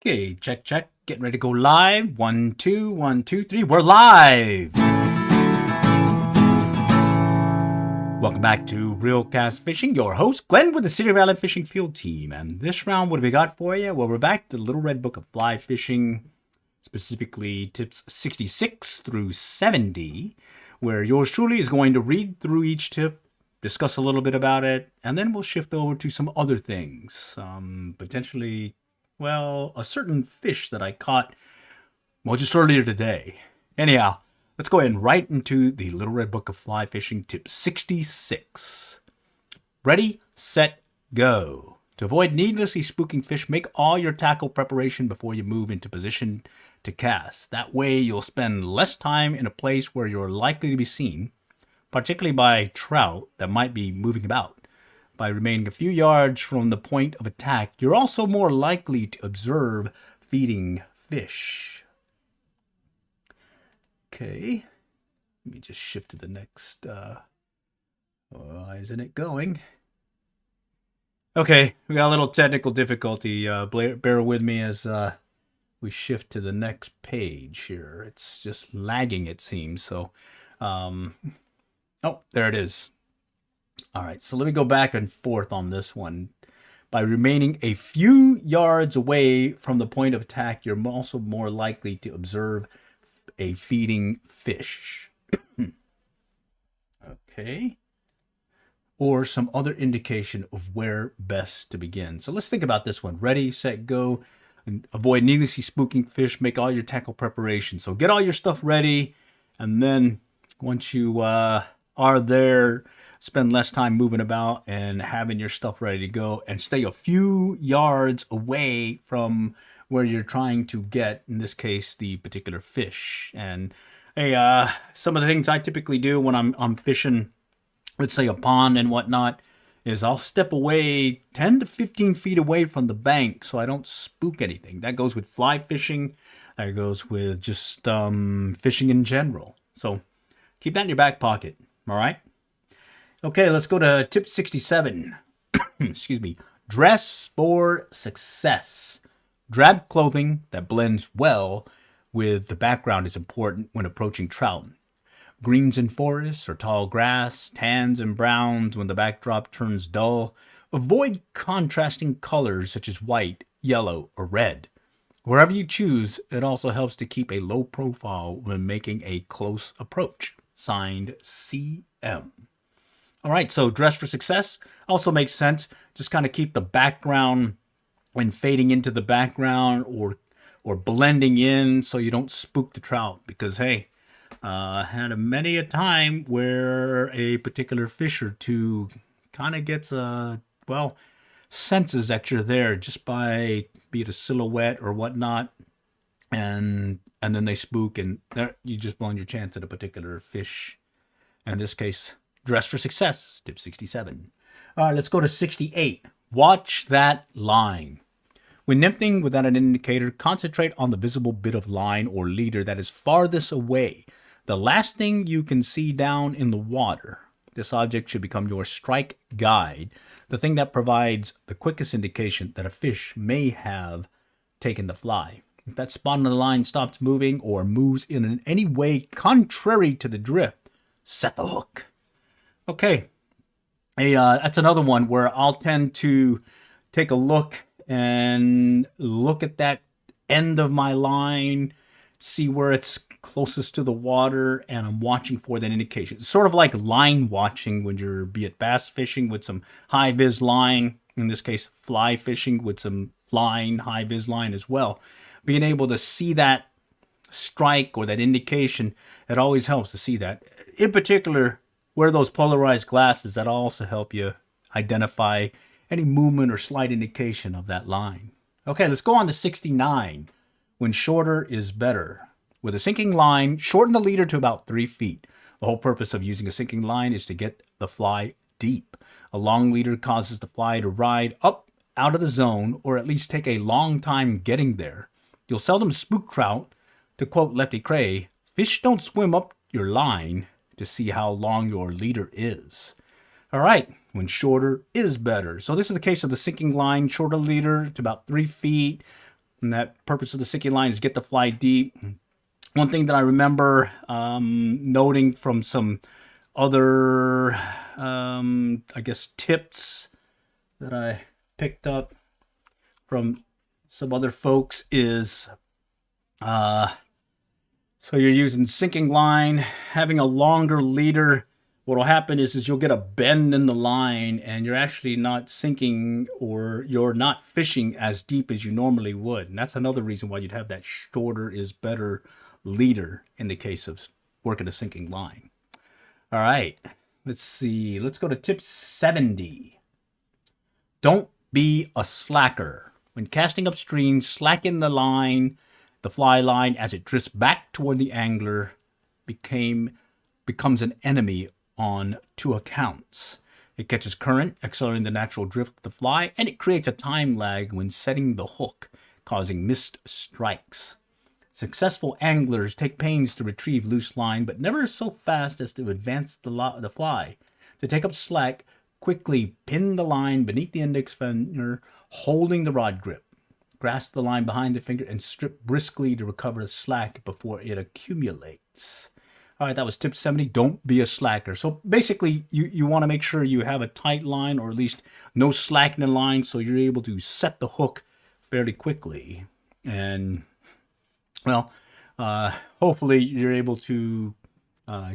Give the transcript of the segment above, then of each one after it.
Okay, check, check. Getting ready to go live. 1, 2, 1, 2, 3. We're live. Welcome back to Real Cast Fishing. Your host, Glenn, with the City Valley Fishing Field Team. And this round, what have we got for you? Well, we're back to the Little Red Book of Fly Fishing, specifically tips 66 through 70, where yours truly is going to read through each tip, discuss a little bit about it, and then we'll shift over to some other things. Potentially, well, a certain fish that I caught, well, just earlier today. Anyhow, let's go ahead and right into the Little Red Book of Fly Fishing, tip 66. Ready, set, go. To avoid needlessly spooking fish, make all your tackle preparation before you move into position to cast. That way, you'll spend less time in a place where you're likely to be seen, particularly by trout that might be moving about. By remaining a few yards from the point of attack, you're also more likely to observe feeding fish. Okay, let me just shift to the next. Why isn't it going? Okay, we got a little technical difficulty. Bear with me as we shift to the next page here. It's just lagging, it seems. So, oh, there it is. All right, so let me go back and forth on this one. By remaining a few yards away from the point of attack, you're also more likely to observe a feeding fish. Okay. Or some other indication of where best to begin. So let's think about this one. Ready, set, go. And avoid needlessly spooking fish. Make all your tackle preparation. So get all your stuff ready. And then once you are there, spend less time moving about and having your stuff ready to go. And stay a few yards away from where you're trying to get, in this case, the particular fish. And hey, some of the things I typically do when I'm fishing, let's say a pond and whatnot, is I'll step away 10 to 15 feet away from the bank so I don't spook anything. That goes with fly fishing. That goes with just fishing in general. So keep that in your back pocket, all right? Okay, let's go to tip 67. Excuse me. Dress for success. Drab clothing that blends well with the background is important when approaching trout. Greens in forests or tall grass, tans and browns when the backdrop turns dull. Avoid contrasting colors such as white, yellow, or red. Wherever you choose, it also helps to keep a low profile when making a close approach. Signed, CM. All right, so dress for success also makes sense. Just kind of keep the background when fading into the background or blending in so you don't spook the trout. Because, hey, had many a time where a particular fish or two kind of gets senses that you're there just by be it a silhouette or whatnot, and then they spook, and there you just blown your chance at a particular fish. In this case, dress for success, tip 67. All right, let's go to 68. Watch that line. When nymphing without an indicator, concentrate on the visible bit of line or leader that is farthest away, the last thing you can see down in the water. This object should become your strike guide, the thing that provides the quickest indication that a fish may have taken the fly. If that spot on the line stops moving or moves in any way contrary to the drift, set the hook. Okay, that's another one where I'll tend to take a look and look at that end of my line, see where it's closest to the water, and I'm watching for that indication. It's sort of like line watching when you're, be it bass fishing with some high-vis line, in this case fly fishing with some line, high-vis line as well. Being able to see that strike or that indication, it always helps to see that. In particular, wear those polarized glasses. That'll also help you identify any movement or slight indication of that line. Okay, let's go on to 69. When shorter is better. With a sinking line, shorten the leader to about 3 feet. The whole purpose of using a sinking line is to get the fly deep. A long leader causes the fly to ride up out of the zone, or at least take a long time getting there. You'll seldom spook trout. To quote Lefty Cray, fish don't swim up your line to see how long your leader is. All right, when shorter is better. So this is the case of the sinking line, shorter leader to about 3 feet. And that purpose of the sinking line is get the fly deep. One thing that I remember noting from some other, I guess, tips that I picked up from some other folks is, so you're using sinking line, having a longer leader. What'll happen is you'll get a bend in the line and you're actually not sinking, or you're not fishing as deep as you normally would. And that's another reason why you'd have that shorter is better leader in the case of working a sinking line. All right, let's see. Let's go to tip 70. Don't be a slacker. When casting upstream, slacken the line, the fly line, as it drifts back toward the angler, becomes an enemy on two accounts. It catches current, accelerating the natural drift of the fly, and it creates a time lag when setting the hook, causing missed strikes. Successful anglers take pains to retrieve loose line, but never so fast as to advance the fly. To take up slack, quickly pin the line beneath the index finger, holding the rod grip. Grasp the line behind the finger and strip briskly to recover the slack before it accumulates. All right, that was tip 70. Don't be a slacker. So basically, you want to make sure you have a tight line, or at least no slack in the line, so you're able to set the hook fairly quickly. And, well, hopefully you're able to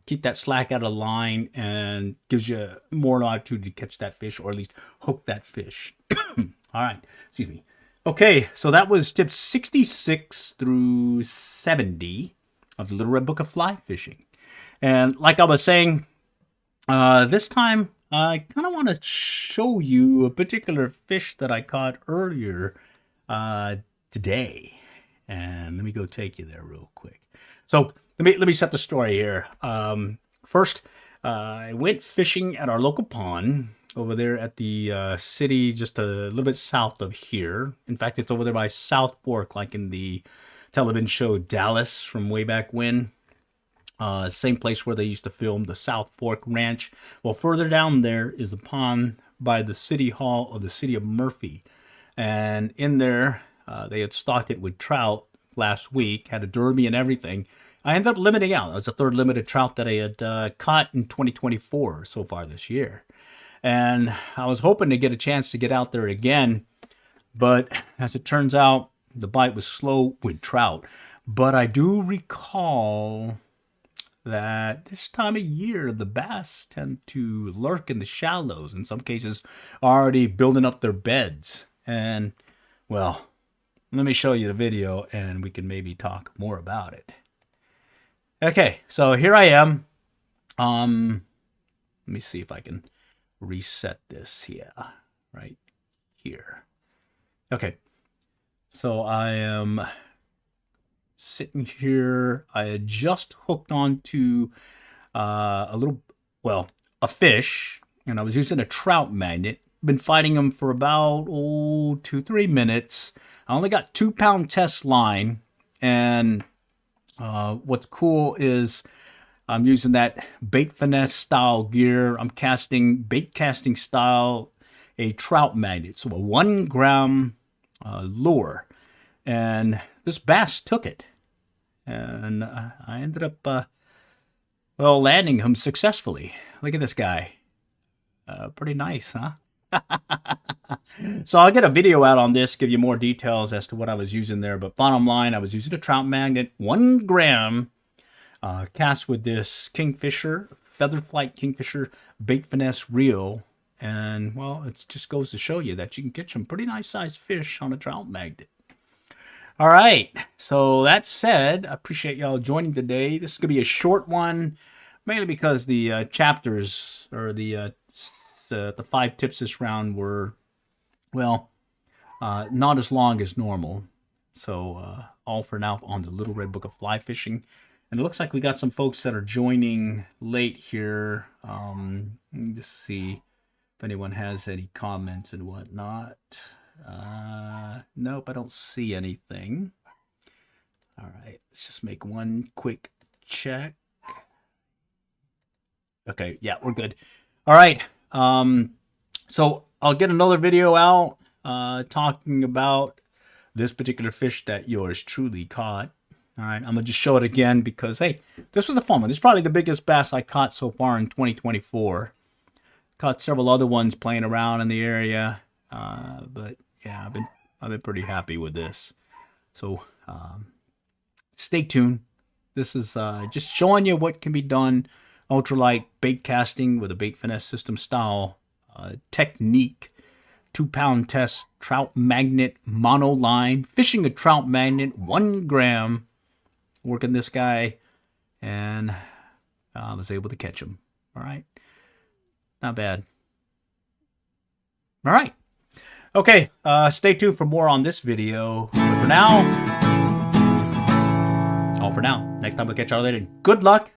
keep that slack out of the line and gives you more opportunity to catch that fish, or at least hook that fish. All right, excuse me. Okay, so that was tips 66 through 70 of the Little Red Book of Fly Fishing. And like I was saying, this time I kind of want to show you a particular fish that I caught earlier today. And let me go take you there real quick. So let me set the story here. First, I went fishing at our local pond over there at the city just a little bit south of here. In fact, it's over there by South Fork, like in the television show Dallas from way back when. Same place where they used to film the South Fork Ranch. Well, further down there is a pond by the City Hall of the City of Murphy. And in there, they had stocked it with trout last week, had a derby and everything. I ended up limiting out. It was the third limited trout that I had caught in 2024 so far this year. And I was hoping to get a chance to get out there again. But as it turns out, the bite was slow with trout. But I do recall that this time of year, the bass tend to lurk in the shallows. In some cases, already building up their beds. And, well, let me show you the video and we can maybe talk more about it. Okay, so here I am. Let me see if I can reset this here, right here. Okay, so I am sitting here. I had just hooked onto a fish, and I was using a trout magnet. Been fighting them for about 2-3 minutes. I only got 2-pound test line, and what's cool is I'm using that bait finesse style gear. I'm casting bait casting style, a trout magnet, so a 1 gram lure, and this bass took it, and I ended up landing him successfully. Look at this guy, pretty nice, huh? So I'll get a video out on this, give you more details as to what I was using there. But bottom line, I was using a trout magnet, 1 gram, cast with this Kingfisher, Feather Flight Kingfisher bait finesse reel. And, well, it just goes to show you that you can catch some pretty nice sized fish on a trout magnet. All right, so that said, I appreciate y'all joining today. This is going to be a short one, mainly because the chapters, or the 5 tips this round were, well, not as long as normal. So all for now on the Little Red Book of Fly Fishing. And it looks like we got some folks that are joining late here. Let me just see if anyone has any comments and whatnot. Nope, I don't see anything. All right, let's just make one quick check. Okay, yeah, we're good. All right. So I'll get another video out talking about this particular fish that yours truly caught. All right, I'm going to just show it again because, hey, this was a fun one. This is probably the biggest bass I caught so far in 2024. Caught several other ones playing around in the area. But, yeah, I've been pretty happy with this. So, stay tuned. This is just showing you what can be done. Ultralight bait casting with a bait finesse system style technique. 2-pound test, trout magnet, mono line, fishing a trout magnet, 1 gram. Working this guy, and I was able to catch him. All right. Not bad. All right. Okay, stay tuned for more on this video. But for now, all for now. Next time we'll catch y'all later. Good luck.